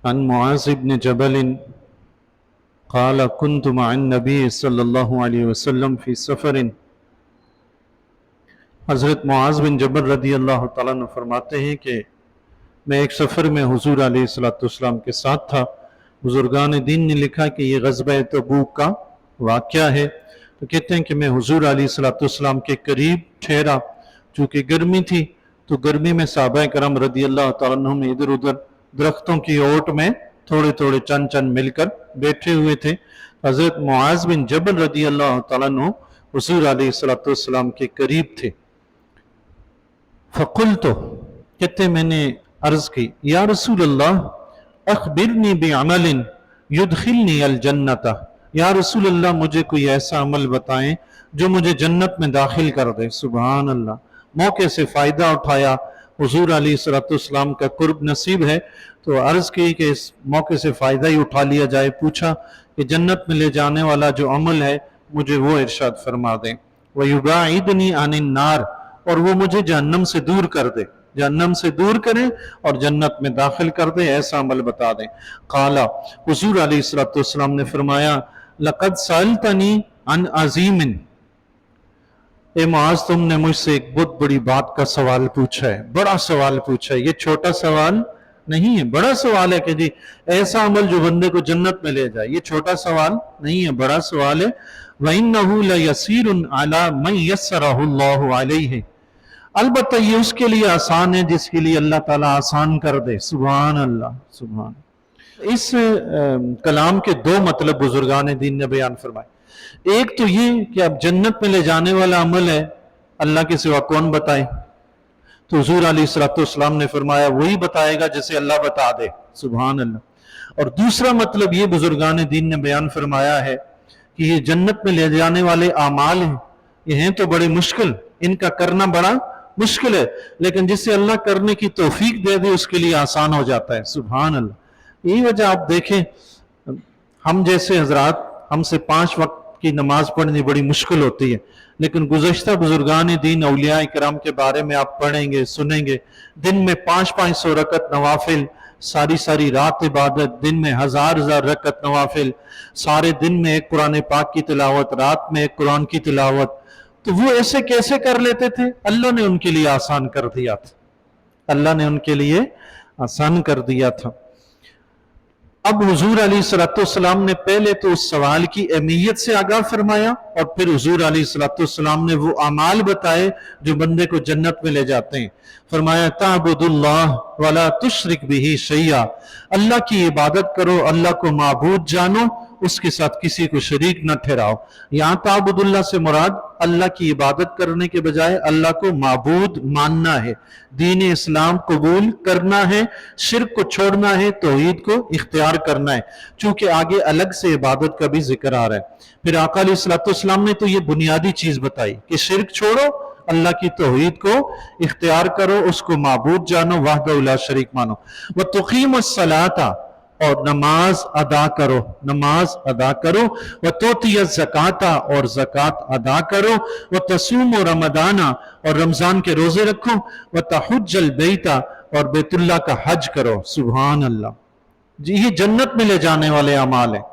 عن معاذ بن جبل قال كنت مع النبي صلی اللہ علیہ وسلم فی سفر۔ حضرت معاذ بن جبل رضی اللہ تعالیٰ عنہ فرماتے ہیں کہ میں ایک سفر میں حضور علیہ السلام کے ساتھ تھا۔ بزرگان دین نے لکھا کہ یہ غزوہ تبوک کا واقعہ ہے۔ تو کہتے ہیں کہ میں حضور علیہ السلام کے قریب ٹھہرا، چونکہ گرمی تھی تو گرمی میں صحابہ کرام رضی اللہ تعالیٰ عنہ میں ادھر ادھر درختوں کی اوٹ میں تھوڑے تھوڑے چند مل کر بیٹھے ہوئے تھے۔ حضرت معاذ بن جبل رضی اللہ تعالیٰ عنہ حضور علیہ السلام کے قریب تھے۔ فقلت، کہتے میں نے عرض کی، یا رسول اللہ اخبرنی بعمل یدخلنی الجنت، یا رسول اللہ مجھے کوئی ایسا عمل بتائیں جو مجھے جنت میں داخل کر دے۔ سبحان اللہ، موقع سے فائدہ اٹھایا، حضور علیہ السلام کا قرب نصیب ہے تو عرض کی کہ اس موقع سے فائدہ ہی اٹھا لیا جائے۔ پوچھا کہ جنت میں لے جانے والا جو عمل ہے مجھے وہ ارشاد فرما دیں۔ وَيُبَاعِدْنِي عَنِ النَّارِ، اور وہ مجھے جہنم سے دور کر دے، جہنم سے دور کریں اور جنت میں داخل کر دے، ایسا عمل بتا دیں۔ قال، حضور علیہ السلام نے فرمایا، لَقَدْ سَأَلْتَنِي عَنْ عَظِيمٍ، اے معاذ تم نے مجھ سے ایک بہت بڑی بات کا سوال پوچھا ہے، بڑا سوال پوچھا ہے۔ یہ چھوٹا سوال نہیں ہے، بڑا سوال ہے کہ جی ایسا عمل جو بندے کو جنت میں لے جائے۔ یہ چھوٹا سوال نہیں ہے، بڑا سوال ہے۔ وَإِنَّهُ لَيَسِيرٌ عَلَى مَنْ يَسَّرَهُ اللَّهُ عَلَيْهِ، البتہ یہ اس کے لیے آسان ہے جس کے لیے اللہ تعالیٰ آسان کر دے۔ سبحان اللہ، سبحان۔ اس کلام کے دو مطلب بزرگان دین نے بیان فرمائے۔ ایک تو یہ کہ اب جنت میں لے جانے والا عمل ہے، اللہ کے سوا کون بتائے؟ تو حضور علیہ السلام نے فرمایا وہی بتائے گا جسے اللہ بتا دے۔ سبحان اللہ۔ اور دوسرا مطلب یہ بزرگان دین نے بیان فرمایا ہے کہ یہ جنت میں لے جانے والے اعمال ہیں، یہ ہیں تو بڑے مشکل، ان کا کرنا بڑا مشکل ہے، لیکن جسے اللہ کرنے کی توفیق دے دے اس کے لیے آسان ہو جاتا ہے۔ سبحان اللہ۔ یہی وجہ آپ دیکھیں، ہم جیسے حضرات، ہم سے 5 وقت کی نماز پڑھنی بڑی مشکل ہوتی ہے، لیکن گزشتہ بزرگان دین اولیاء کرام کے بارے میں آپ پڑھیں گے، سنیں گے، دن میں 500 رکعت نوافل، ساری رات عبادت، دن میں 1000 رکعت نوافل، سارے دن میں ایک قرآن پاک کی تلاوت، رات میں ایک قرآن کی تلاوت۔ تو وہ ایسے کیسے کر لیتے تھے؟ اللہ نے ان کے لیے آسان کر دیا تھا، اللہ نے ان کے لیے آسان کر دیا تھا۔ اب حضور علیہ السلام نے پہلے تو اس سوال کی اہمیت سے آگاہ فرمایا، اور پھر حضور علیہ السلام نے وہ اعمال بتائے جو بندے کو جنت میں لے جاتے ہیں۔ فرمایا تعبد اللہ ولا تشرک بہ شیئا، اللہ کی عبادت کرو، اللہ کو معبود جانو، اس کے ساتھ کسی کو شریک نہ ٹھہراؤ۔ یہاں تعبد اللہ سے مراد اللہ کی عبادت کرنے کے بجائے اللہ کو معبود ماننا ہے، دین اسلام قبول کرنا ہے، شرک کو چھوڑنا ہے، توحید کو اختیار کرنا ہے، چونکہ آگے الگ سے عبادت کا بھی ذکر آ رہا ہے۔ پھر آقا علیہ السلام نے تو یہ بنیادی چیز بتائی کہ شرک چھوڑو، اللہ کی توحید کو اختیار کرو، اس کو معبود جانو، وحدہ لا شریک مانو۔ وَتُقِيمُ الصَّلَاةَ، اور نماز ادا کرو، نماز ادا کرو، وَتُؤْتِيَ الزَّكَاةَ، اور زکوٰۃ ادا کرو، وَتَصُومُ رَمَضَانَ، اور رمضان کے روزے رکھو، وَتَحُجَّ الْبَيْتَ، اور بیت اللہ کا حج کرو۔ سبحان اللہ۔ جی یہ جنت میں لے جانے والے اعمال ہیں،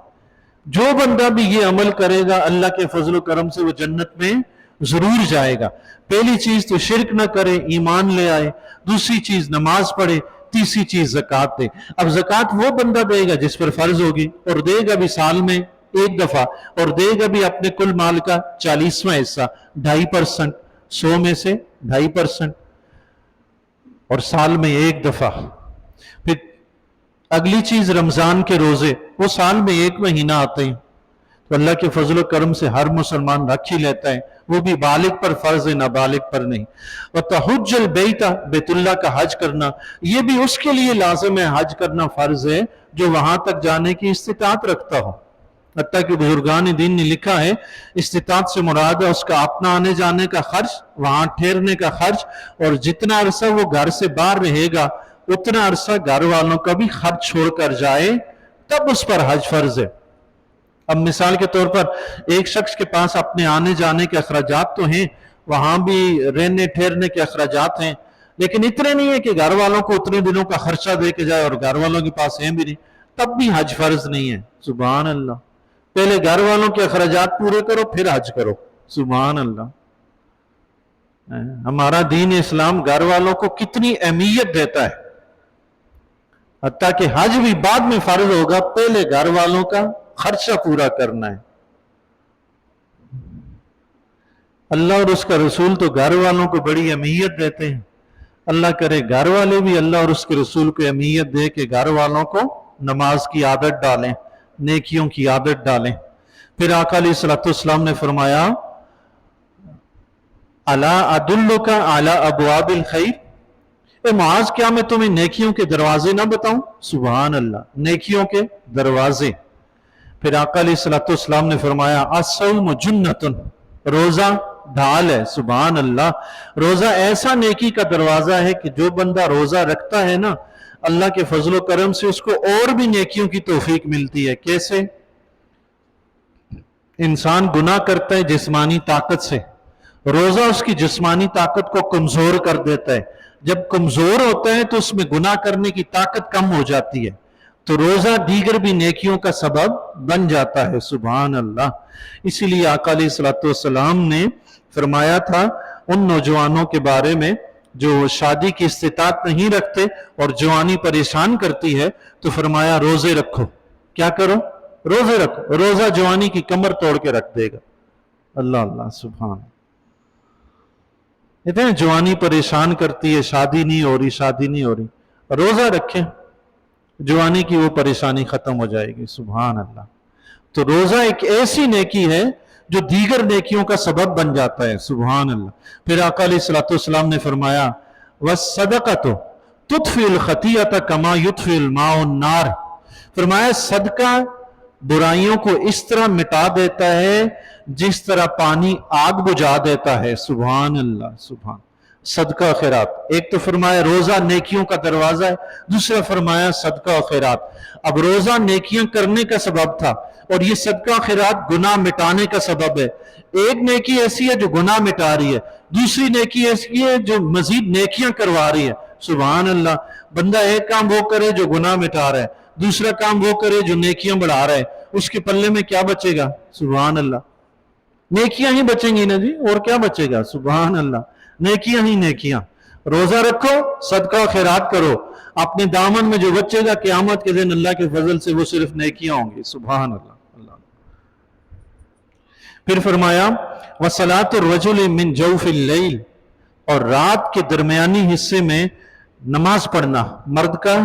جو بندہ بھی یہ عمل کرے گا اللہ کے فضل و کرم سے وہ جنت میں ضرور جائے گا۔ پہلی چیز تو شرک نہ کرے، ایمان لے آئے، دوسری چیز نماز پڑھے، تیسری چیز زکوٰۃ دے۔ اب زکوٰۃ وہ بندہ دے گا جس پر فرض ہوگی، اور دے گا بھی سال میں ایک دفعہ، اور دے گا بھی اپنے کل مال کا 40واں حصہ، 2.5%، 100 میں سے 2.5%، اور سال میں ایک دفعہ۔ پھر اگلی چیز رمضان کے روزے، وہ سال میں ایک مہینہ آتے ہیں، تو اللہ کے فضل و کرم سے ہر مسلمان رکھ ہی لیتا ہے، وہ بھی بالغ پر فرض ہے، نابالغ پر نہیں۔ وَتَحُجَّ الْبَيْتَ، بیت اللہ کا حج کرنا، یہ بھی اس کے لیے لازم ہے، حج کرنا فرض ہے جو وہاں تک جانے کی استطاعت رکھتا ہو۔ حتیٰ کہ بزرگان دین نے لکھا ہے استطاعت سے مراد ہے اس کا اپنا آنے جانے کا خرچ، وہاں ٹھہرنے کا خرچ، اور جتنا عرصہ وہ گھر سے باہر رہے گا اتنا عرصہ گھر والوں کا بھی خرچ چھوڑ کر جائے، تب اس پر حج فرض ہے۔ اب مثال کے طور پر ایک شخص کے پاس اپنے آنے جانے کے اخراجات تو ہیں، وہاں بھی رہنے ٹھہرنے کے اخراجات ہیں، लेकिन इतने नहीं है कि घर वालों को उतने दिनों का खर्चा दे के जाए और घर वालों के पास है भी नहीं, तब भी हज फर्ज नहीं है। सुभान अल्लाह। पहले घर वालों के अखराजात पूरे करो फिर हज करो। सुभान अल्लाह। हमारा दीन इस्लाम घर वालों को कितनी अहमियत देता है, हत्ता कि हज भी बाद में फर्ज होगा, पहले घर वालों का खर्चा पूरा करना है। अल्लाह और उसका रसूल तो घर वालों को बड़ी अहमियत देते हैं। अल्लाह करे घर वाले भी अल्लाह और उसके रसूल को अहमियत दे के घर वालों को नमाज की आदत डालें, नेकियों की आदत डालें। फिर आका अलैहिस्सलाम ने फरमाया, अला अदुल्लुका अला अबवाबिल खैर, ए मुआज क्या मैं तुम्हें नेकियों के दरवाजे ना बताऊं? सुभान अल्लाह, नेकियों के दरवाजे। फिर आका अलैहिस्सलाम ने फरमाया, अस्सौम जुन्नतुन, रोजा ढाल है। सुभान अल्लाह। रोजा ऐसा नेकी का दरवाजा है कि जो बंदा रोजा रखता है ना, अल्लाह के फजलो करम से उसको और भी नेकियों की तौफीक मिलती है। कैसे? इंसान गुनाह करता है जिस्मानी ताकत से, रोजा उसकी जिस्मानी ताकत को कमजोर कर देता है। जब कमजोर होता है तो उसमें गुनाह करने की ताकत कम हो जाती है, तो रोजा दीगर भी नेकियों का सबब बन जाता है। सुभान अल्लाह। इसीलिए आका अलैहिस्सलाम ने फरमाया था उन नौजवानों के बारे में जो शादी की इस्तिताअत नहीं रखते और जवानी परेशान करती है, तो फरमाया रोजे रखो। क्या करो? रोजे रखो। रोजा जवानी की कमर तोड़ के रख देगा। अल्लाह अल्लाह। सुभान। इतने जवानी परेशान करती है, शादी नहीं हो रही, शादी नहीं हो रही, रोजा रखें, जवानी की वो परेशानी खत्म हो जाएगी। सुभान अल्लाह। तो रोजा एक ऐसी नेकी है जो दीगर नेकियों का सबब बन जाता है। सुभान अल्लाह। फिर आका अलैहिस्सलाम ने फरमाया, वस्सदक़तु तुत्फ़िल ख़तीअत कमा युत्फ़िल माउ नार, फरमाया सदका बुराइयों को इस तरह मिटा देता है जिस तरह पानी आग बुझा देता है। सुभान अल्लाह। सुभान। सदका खैरात, एक तो फरमाया रोजा नेकियों का दरवाजा है, दूसरा फरमाया सदका खैरात। अब रोजा नेकियां करने का सबब था और ये सदका खैरात गुनाह मिटाने का सबब है। एक नेकी ऐसी है जो गुनाह मिटा रही है, दूसरी नेकी ऐसी है जो मजीद नेकियां करवा रही है। सुभान अल्लाह। बंदा एक काम वो करे जो गुनाह मिटा रहा है, दूसरा काम वो करे जो नेकियां बढ़ा रहा है, उसके पल्ले में क्या बचेगा? सुभान अल्लाह। नेकियां ही बचेंगी ना जी, और क्या बचेगा? सुभान अल्लाह। नेकियां ही नेकियां। रोजा रखो, सदका खैरात करो, अपने दामन में जो बचेगा क़यामत के दिन अल्लाह के फजल से वो सिर्फ नेकियां होंगी। सुभान अल्लाह। अल्लाह। फिर फरमाया, वसलातुर रजुल मिन जौफिल लैल, और रात के दरमियानी हिस्से में नमाज पढ़ना, मर्द का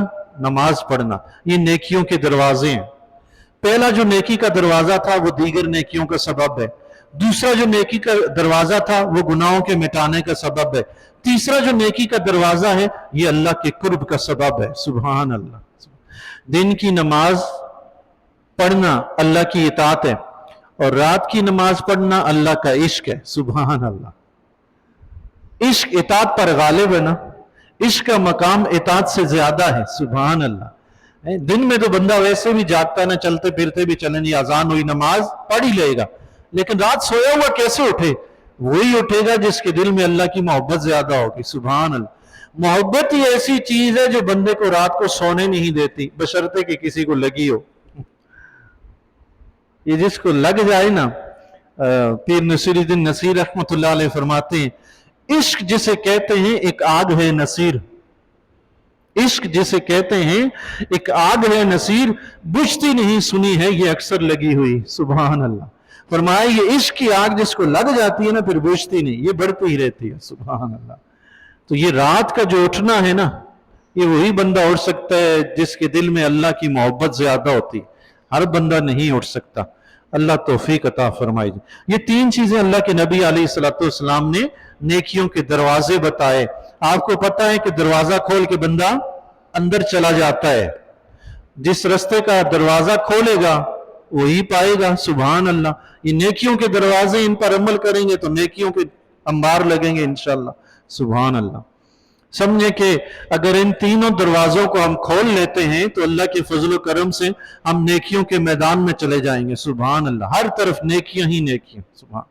नमाज पढ़ना, ये नेकियों के दरवाजे हैं। पहला जो नेकी का दरवाजा था वो दीगर नेकियों का सबब है, दूसरा जो नेकी का दरवाजा था वो गुनाहों के मिटाने का सबब है, तीसरा जो नेकी का दरवाजा है ये अल्लाह के कुर्ब का सबब है। सुभान अल्लाह। दिन की नमाज पढ़ना अल्लाह की इताअत है और रात की नमाज पढ़ना अल्लाह का इश्क है। सुभान अल्लाह। इश्क इताअत पर गालिब है ना, इश्क का मकाम इताअत से ज्यादा है। सुभान अल्लाह। दिन में तो बंदा वैसे भी जागता है ना, चलते फिरते भी चलें, अजान हुई नमाज पढ़ ही लेगा, लेकिन रात सोया हुआ कैसे उठे? वही उठेगा जिसके दिल में अल्लाह की मोहब्बत ज्यादा होगी। सुभान अल्लाह। मोहब्बत ही ऐसी चीज है जो बंदे को रात को सोने नहीं देती, बशर्ते कि किसी को लगी हो। ये जिसको लग जाए ना, पीर नसीरुद्दीन नसीर रहमतुल्लाह अलैह फरमाते हैं, इश्क जिसे कहते हैं एक आग है नसीर, इश्क जिसे कहते हैं एक आग है नसीर, बुझती नहीं सुनी है ये अक्सर लगी हुई। सुभान अल्लाह। फरमाया ये इश्क की आग जिसको लग जाती है ना फिर बुझती नहीं, ये बढ़ती ही रहती है। सुभान अल्लाह। तो ये रात का जो उठना है ना, ये वही बंदा उठ सकता है जिसके दिल में अल्लाह की मोहब्बत ज्यादा होती, हर बंदा नहीं उठ सकता। अल्लाह तौफीक अता फरमाए। ये तीन चीजें अल्लाह के नबी अलैहिस्सलाम ने नेकियों के दरवाजे बताए। आपको पता है कि दरवाजा खोल के बंदा अंदर चला जाता है, जिस रास्ते का दरवाजा खोलेगा वही पाएगा। सुभान अल्लाह। ये नेकियों के दरवाजे, इन पर अमल करेंगे तो नेकियों के अंबार लगेंगे इंशाअल्लाह। सुभान अल्लाह। समझे कि अगर इन तीनों दरवाजों को हम खोल लेते हैं तो अल्लाह के फजल करम से हम नेकियों के मैदान में चले जाएंगे। सुभान अल्लाह। हर तरफ नेकियां ही नेकियां। सुभान।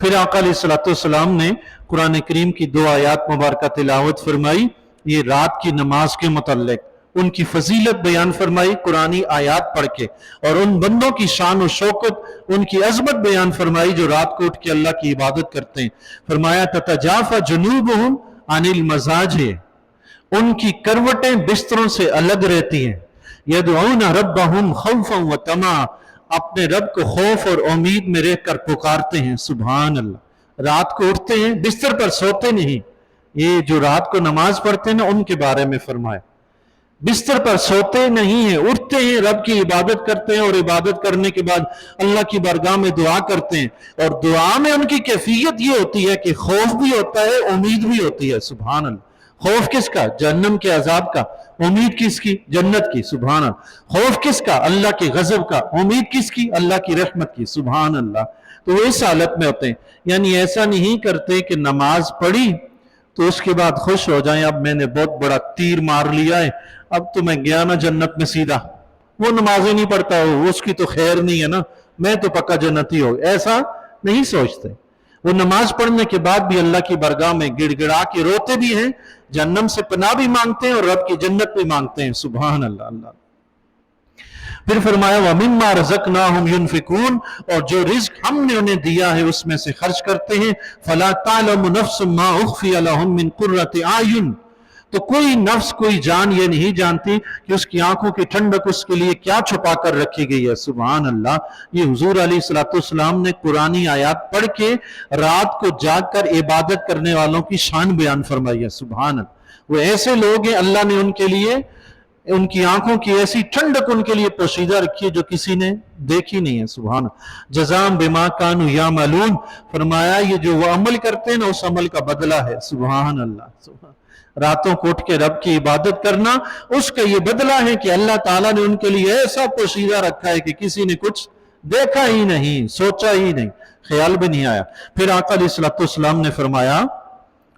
फिर आका अलैहिस्सलाम ने कुरान करीम की 2 आयात मुबारक तिलावत फरमाई, ये रात की नमाज के मुतल्लिक उनकी फजीलत बयान फरमाई कुरानी आयात पढ़ के, और उन बंदों की शान और शौकत, उनकी अजमत बयान फरमाई जो रात को उठ के अल्लाह की इबादत करते हैं। फरमाया ततजाफा जुनूबुहुम अनिल मजाजिह, उनकी करवटें बिस्तरों से अलग रहती हैं। यदऊन रब्बहुम खौफन व तमा, अपने रब को खौफ और उम्मीद में रहकर पुकारते हैं। सुभान अल्लाह। रात को उठते हैं, बिस्तर पर सोते नहीं। ये जो रात को नमाज पढ़ते हैं ना, उनके बारे में फरमाया, बिस्तर पर सोते नहीं है, उठते हैं, रब की इबादत करते हैं, और इबादत करने के बाद अल्लाह की बारगाह में दुआ करते हैं। और दुआ में उनकी कैफियत ये होती है कि खौफ भी होता है, उम्मीद भी होती है। सुभान अल्लाह। खौफ किसका? जहन्नम के अजाब का। उम्मीद किसकी? जन्नत की। सुभान अल्लाह। खौफ किसका? अल्लाह के गजब का। उम्मीद किसकी? अल्लाह की रहमत की। सुभान अल्लाह। तो वो इस हालत में होते हैं, यानी ऐसा नहीं करते कि नमाज पढ़ी तो उसके बाद खुश हो जाएं, अब मैंने बहुत बड़ा तीर मार लिया है, अब तो मैं गया ना जन्नत में सीधा। वो नमाजें नहीं पढ़ता हो, उसकी तो खैर नहीं है ना, मैं तो पक्का जन्नती हो। ऐसा नहीं सोचते। वो नमाज पढ़ने के बाद भी अल्लाह की बरगाह में गिड़गिड़ा के रोते भी हैं, जन्नम से पनाह भी मांगते हैं और रब की जन्नत भी मांगते हैं। सुभान अल्लाह। अल्लाह। फिर फरमाया वमिम्मा रज़क़नाहुम युनफिकून, और जो रिज्क हमने उन्हें दिया है उसमें से खर्च करते हैं। फला तालमु नफ्सुम मा उख्फिया लहुम मिन कुर्रति आयुन, तो कोई नफ्स, कोई जान ये नहीं जानती कि उसकी आंखों की ठंडक उसके लिए क्या छुपा कर रखी गई है। सुभान अल्लाह। ये हुजूर अलैहिस्सलाम ने कुरानी आयात पढ़ के रात को जागकर इबादत करने वालों की शान बयान फरमाई है। सुभान अल्लाह। वो ऐसे लोग हैं, अल्लाह ने उनके लिए, उनकी आंखों की ऐसी ठंडक उनके लिए पोशीदा रखी है जो किसी ने देखी नहीं है। सुभान। जज़ाम बिमा कानू यामलून, फरमाया ये जो वो अमल करते हैं ना, उस अमल का बदला है। सुभान अल्लाह। सुभान। रातों को उठ के रब की इबादत करना, उसका ये बदला है कि अल्लाह ताला ने उनके लिए ऐसा पोशीदा रखा है कि किसी ने कुछ देखा ही नहीं, सोचा ही नहीं, ख्याल भी नहीं आया। फिर आका अलैहिस्सलाम ने फरमाया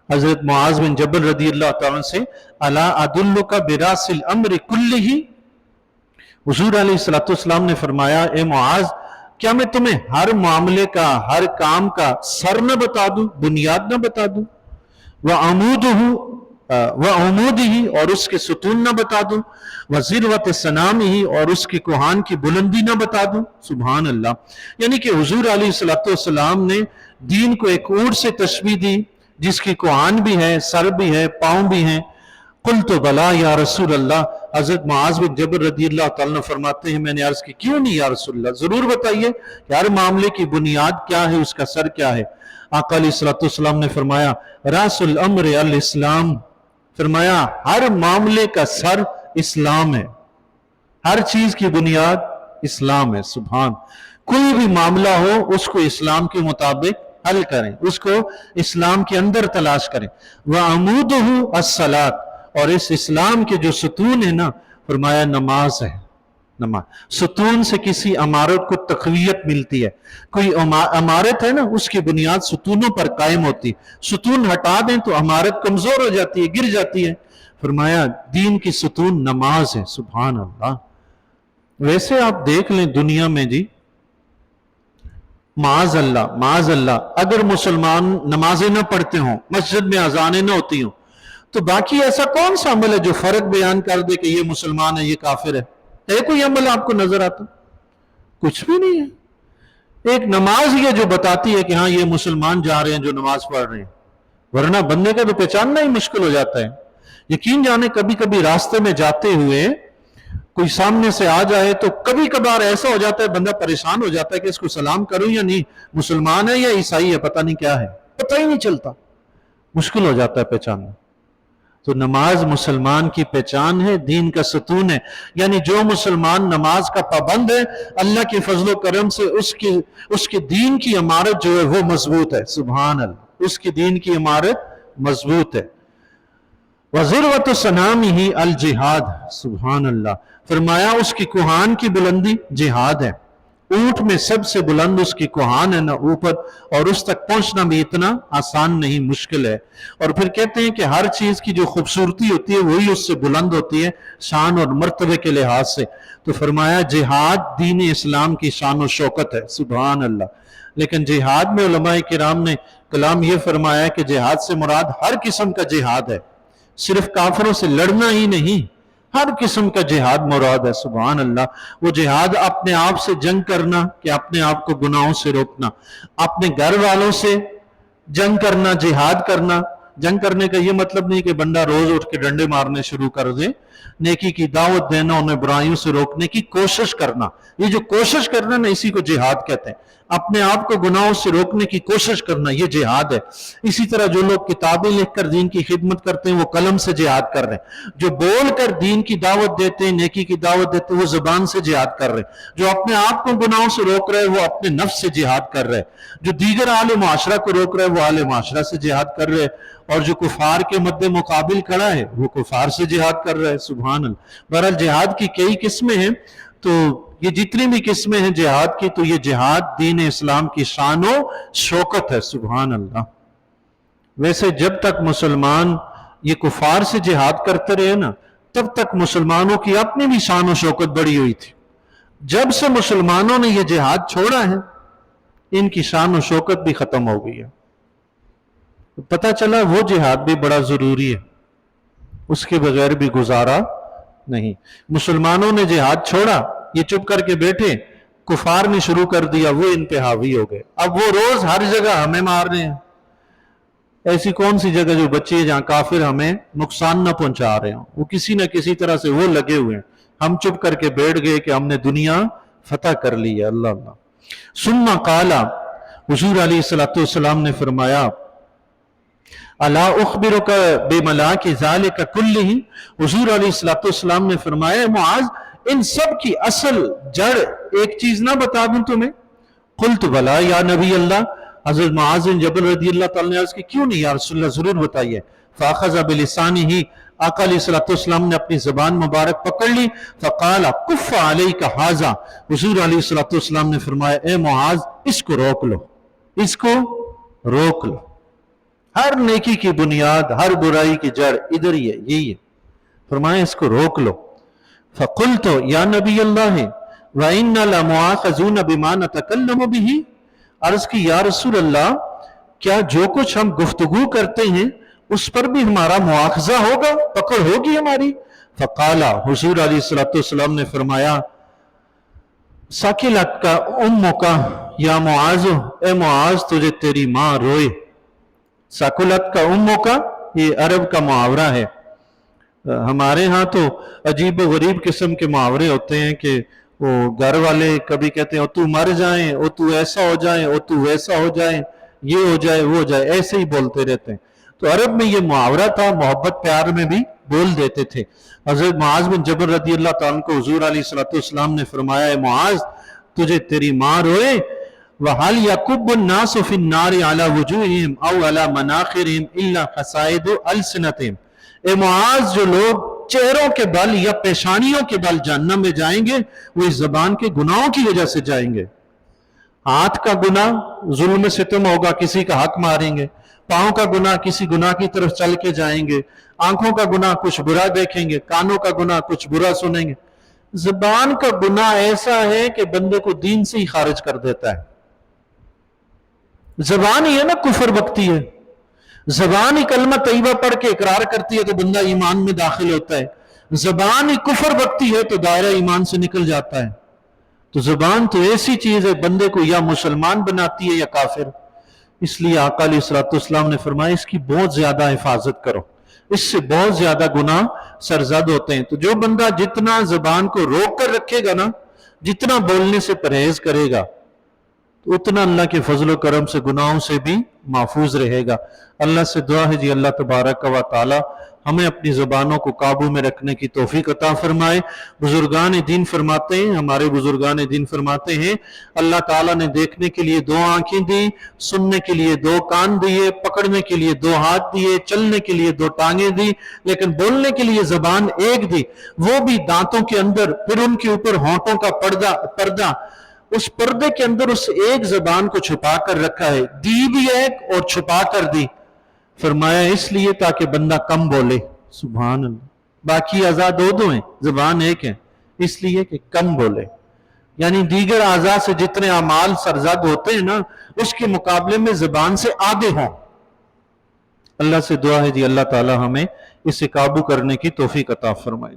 हजरत मुआज बिन जबल रदी अल्लाह तआला से, अला अदुल्लुका बिरासिल अम्र कुल्लिही, हुजूर अलैहिस्सलाम ने फरमाया, ए मुआज, क्या मैं तुम्हें हर मामले का, हर काम का सर न बता दूं, बुनियाद न बता दूं? व उमूद ही, और उसके सुतून न बता दूं? व ज़िरवत सनाम ही, और उसकी कुहान की बुलंदी न बता दूं? सुभान अल्लाह। यानी कि हुजूर अलैहिस्सलाम ने दीन को एक ऊंट से तशबीह दी जिसकी कुहान भी है, सर भी है, पांव भी हैं। कुल तो बला या रसूल अल्लाह। हजरत मुआज बिन जबल रदी अल्लाह तआला फरमाते हैं, मैंने अर्ज की, क्यों नहीं या रसूल अल्लाह, जरूर बताइए, हर मामले की बुनियाद क्या है, उसका सर क्या है? आका अलैहिस्सलाम ने फरमाया, रासुल अम्र अल इस्लाम, फरमाया हर मामले का सर इस्लाम है, हर चीज की बुनियाद इस्लाम है। सुभान। कोई भी मामला हो उसको इस्लाम के मुताबिक हल करें, उसको इस्लाम के अंदर तलाश करें। वह अमूदहु अस्सलात, और इस इस्लाम के जो सुतून है ना, फरमाया नमाज है। नमाज, सुतून से किसी इमारत को तक़वियत मिलती है। कोई इमारत है ना, उसकी बुनियाद सुतूनों पर कायम होती, सुतून हटा दें तो इमारत कमजोर हो जाती है, गिर जाती है। फरमाया दीन की सुतून नमाज है। सुभान अल्लाह। वैसे आप देख लें दुनिया में जी, माज अल्लाह, अगर मुसलमान नमाजें न पढ़ते हों, मस्जिद में अजानें न होती हों, तो बाकी ऐसा कौन सा अमल है जो फर्क बयान कर दे कि ये मुसलमान है, ये काफिर है? कोई अमल आपको नजर आता? कुछ भी नहीं है। एक नमाज ये जो बताती है कि हाँ ये मुसलमान जा रहे हैं जो नमाज पढ़ रहे हैं, वरना बंदे का तो पहचानना ही मुश्किल हो जाता है। यकीन जाने कभी कभी रास्ते में जाते हुए कोई सामने से आ जाए तो कभी कभार ऐसा हो जाता है, बंदा परेशान हो जाता है कि इसको सलाम करूं या नहीं, मुसलमान है या ईसाई है, पता नहीं क्या है, पता ही नहीं चलता, मुश्किल हो जाता है पहचानना। तो नमाज मुसलमान की पहचान है, दीन का सुतून है। यानी जो मुसलमान नमाज का पाबंद है, अल्लाह के फजलो करम से उसके दीन की इमारत जो है वो मजबूत है। सुभान अल्लाह। उसकी दीन की इमारत मजबूत है। वज़िरवत सनामी ही अल जिहाद। सुभान अल्लाह। फरमाया उसकी कुहान की बुलंदी जिहाद है, ऊंट में सबसे बुलंद उसकी कुहान है ना ऊपर, और उस तक पहुंचना भी इतना आसान नहीं, मुश्किल है। और फिर कहते हैं कि हर चीज की जो खूबसूरती होती है वही उससे बुलंद होती है शान और मर्तबे के लिहाज से। तो फरमाया जिहाद दीन इस्लाम की शान और शौकत है, सुभान अल्लाह। लेकिन जिहाद में उलमाए किराम ने कलाम ये फरमाया कि जिहाद से मुराद हर किस्म का जिहाद है, सिर्फ काफिरों से लड़ना ही नहीं, हर किस्म का जिहाद मुराद है, सुभान अल्लाह। वो जिहाद अपने आप से जंग करना कि अपने आप को गुनाहों से रोकना, अपने घर वालों से जंग करना, जिहाद करना। जंग करने का ये मतलब नहीं कि बंदा रोज उठ के डंडे मारने शुरू कर दे, नेकी की दावत देना, उन्हें बुराइयों से रोकने की कोशिश करना। ये जो कोशिश करना ना, इसी को जिहाद कहते हैं। अपने आप को गुनाहों से रोकने की कोशिश करना, ये जिहाद है। इसी तरह जो लोग किताबें लिखकर दीन की खिदमत करते हैं वो कलम से जिहाद कर रहे हैं, जो बोल कर दीन की दावत देते हैं, नेकी की दावत देते हैं, वो जुबान से जिहाद कर रहे हैं, जो अपने आप को गुनाहों से रोक रहे हैं वो अपने नफ्स से जिहाद कर रहे हैं, जो दीगर आले माशरा को रोक रहे हैं वो आले माशरा से जिहाद कर रहे हैं, और जो कुफार के मद्दे मुकाबिल खड़ा है वो कुफार से जिहाद कर रहा है, सुभान अल्लाह। बहरहाल जिहाद की कई किस्में हैं, तो ये जितनी भी किस्में हैं जिहाद की, तो ये जिहाद दीन इस्लाम की शान व शौकत है, सुभान अल्लाह। वैसे जब तक मुसलमान ये कुफार से जिहाद करते रहे ना, तब तक मुसलमानों की अपनी भी शान व शौकत बढ़ी हुई थी। जब से मुसलमानों ने ये जिहाद छोड़ा है, इनकी शान व शौकत भी खत्म हो गई है। तो पता चला वो जिहाद भी बड़ा जरूरी है, उसके बगैर भी गुजारा नहीं। मुसलमानों ने जिहाद छोड़ा, ये चुप करके बैठे, कुफार ने शुरू कर दिया, वो इन पे हावी हो गए। अब वो रोज हर जगह हमें मार रहे हैं। ऐसी कौन सी जगह जो बच्ची है जहां काफिर हमें नुकसान न पहुंचा रहे हो, वो किसी न किसी तरह से वो लगे हुए हैं। हम चुप करके बैठ गए कि हमने दुनिया फतह कर ली है, अल्लाह अल्लाह। सुन्ना काला, हुजूर अलैहिस्सलाम ने फरमाया, अला उखबिरुका बिमलाकि ज़ालिका कुल्लिही, हुजूर अलैहिस्सलाम ने फरमाया, मुआज इन सब की असल जड़ एक चीज ना बता दूं तुम्हें? कुल्तु बला या नबी अल्लाह, हजरत मुआज बिन जबल रज़ियल्लाहु ताला अन्हु ने अर्ज़ की, क्यों नहीं या रसूलल्लाह, जरूर बताइए। फ़ाख़ज़ बिलिसानिही, आका अलैहिस्सलाम ने अपनी ज़बान मुबारक पकड़ ली। फ़क़ाल कुफ़्फ़ अलैका हाज़ा, हुजूर अलैहिस्सलाम ने फरमाया, ए मुआज इसको रोक लो, इसको रोक लो। हर नेकी की बुनियाद, हर बुराई की जड़ इधर ही है, यही है। फरमाया इसको रोक लो। फ़क़ुल्तु या नबी अल्लाह व इन्ना लमुआख़ज़ून बिमा नतकल्लमु बिही, अर्ज़ की या रसूल अल्लाह, क्या जो कुछ हम गुफ्तगू करते हैं उस पर भी हमारा मुआख़ज़ा होगा, पकड़ होगी हमारी? फ़क़ाला, हुज़ूर अलैहिस्सलाम ने फरमाया, साकिलत का उम्मुका या मुआज़, ए मुआज़ तुझे तेरी माँ रोए। साकुलत का उम्मुका, ये अरब का मुहावरा है। हमारे यहाँ तो अजीब गरीब किस्म के मुहावरे होते हैं कि वो घर वाले कभी कहते हैं ओ तू मर जाए, ओ तू ऐसा हो जाए, ओ तू वैसा हो जाए, ये हो जाए, वो हो जाए, ऐसे ही बोलते रहते हैं। तो अरब में ये मुहावरा था, मोहब्बत प्यार में भी बोल देते थे। हज़रत मुआज़ बिन जबल रज़ियल्लाहु ताला अन्हु को हुज़ूर अलैहिस्सलाम ने फरमाया, मुआज़ तुझे तेरी माँ रोए। वहल यकुब्बुन नासु फिन्नारि अला वुजूहिहिम औ अला मनाखिरिहिम इल्ला खसाइदु अलसिनतिहिम, ए मुआज़ जो लोग चेहरों के बल या पेशानियों के बल जहन्नम में जाएंगे वो इस जबान के गुनाहों की वजह से जाएंगे। हाथ का गुनाह जुल्म सितम होगा, किसी का हक मारेंगे। पांव का गुनाह किसी गुनाह की तरफ चल के जाएंगे। आंखों का गुनाह कुछ बुरा देखेंगे। कानों का गुनाह कुछ बुरा सुनेंगे। जबान का गुनाह ऐसा है कि बंदे को दीन से ही खारिज कर देता है। जबान ही है ना कुफर बकती है। जबान ही कलमा तैयबा पढ़ के इकरार करती है तो बंदा ईमान में दाखिल होता है। जबान ही कुफर बकती है तो दायरा ईमान से निकल जाता है। तो जबान तो ऐसी चीज है, बंदे को या मुसलमान बनाती है या काफिर। इसलिए आका अलैहिस्सलाम ने फरमाया इसकी बहुत ज्यादा हिफाजत करो, इससे बहुत ज्यादा गुनाह सरजद होते हैं। तो जो बंदा जितना जबान को रोक कर रखेगा ना, जितना बोलने से परहेज करेगा, तो उतना अल्लाह के फजल करम से गुनाहों से भी महफूज रहेगा। अल्लाह से दुआ है जी अल्लाह तबारक व तआला हमें अपनी ज़बानों को काबू में रखने की तौफीक अता फरमाए। बुजुर्गान दीन फरमाते हैं, हमारे बुजुर्गान दीन फरमाते हैं, अल्लाह ताला ने देखने के लिए दो आंखें दी, सुनने के लिए दो कान दिए, पकड़ने के लिए दो हाथ दिए, चलने के लिए दो टांगे दी, लेकिन बोलने के लिए ज़बान एक दी, वो भी दांतों के अंदर, फिर उनके ऊपर होंठों का पर्दा, اس پردے کے اندر اس ایک زبان کو چھپا کر رکھا ہے، دی بھی ایک اور چھپا کر دی، فرمایا اس لیے تاکہ بندہ کم بولے، سبحان اللہ، باقی اعضاء دو ہیں، زبان ایک ہے، اس لیے کہ کم بولے، یعنی دیگر اعضاء سے جتنے اعمال سرزد ہوتے ہیں نا، اس کے مقابلے میں زبان سے آدھے ہوں۔ اللہ سے دعا ہے جی اللہ تعالی ہمیں اسے قابو کرنے کی توفیق عطا فرمائے۔